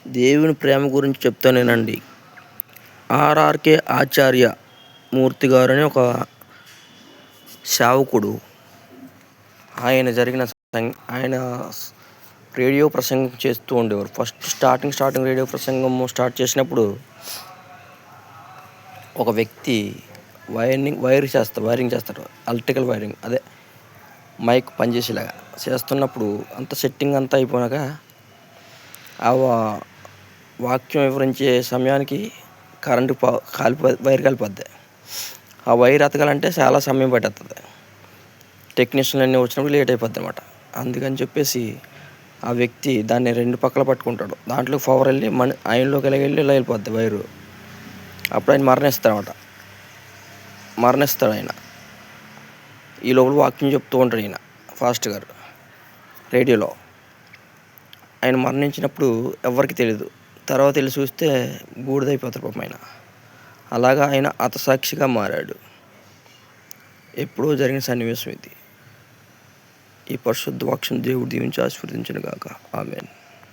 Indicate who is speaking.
Speaker 1: దేవుని ప్రేమ గురించి చెప్తానేనండి. ఆర్ఆర్‌కే ఆచార్య మూర్తి గారని ఒక సేవకుడు. ఆయన రేడియో ప్రసంగం చేస్తూ ఉండేవారు. స్టార్టింగ్ రేడియో ప్రసంగం స్టార్ట్ చేసినప్పుడు ఒక వ్యక్తి వైరింగ్ చేస్తాడు. ఎలక్ట్రికల్ వైరింగ్ అదే మైక్ పనిచేసేలాగా చేస్తున్నప్పుడు సెట్టింగ్ అంతా అయిపోయాక ఆ వాక్యం వివరించే సమయానికి కరెంటు వైర్ కాలిపోద్ది. ఆ వైర్ ఎతకాలంటే చాలా సమయం పట్టేస్తుంది. టెక్నీషియన్లు అన్నీ వచ్చినప్పుడు లేట్ అయిపోద్ది అనమాట. అందుకని చెప్పేసి ఆ వ్యక్తి దాన్ని 2 పక్కల పట్టుకుంటాడు. దాంట్లో పవర్ వెళ్ళి ఆయనలోకి వెళ్ళి ఇలా వెళ్ళిపోద్ది వైరు. అప్పుడు ఆయన మరణిస్తాడు ఆయన. ఈ లోపల వాక్యం చెప్తూ ఉంటాడు ఈయన ఫాస్ట్ గారు రేడియోలో. ఆయన మరణించినప్పుడు ఎవరికి తెలియదు. తర్వాత వెళ్ళి చూస్తే బూడిదైపోతాడు పాపం ఆయన. అలాగా ఆయన హతసాక్షిగా మారాడు. ఎప్పుడో జరిగిన సన్నివేశం ఇది. ఈ పరిశుద్ధ వాక్యం దేవుడు దీవించి ఆశీర్వదించును గాక. ఆమేన్.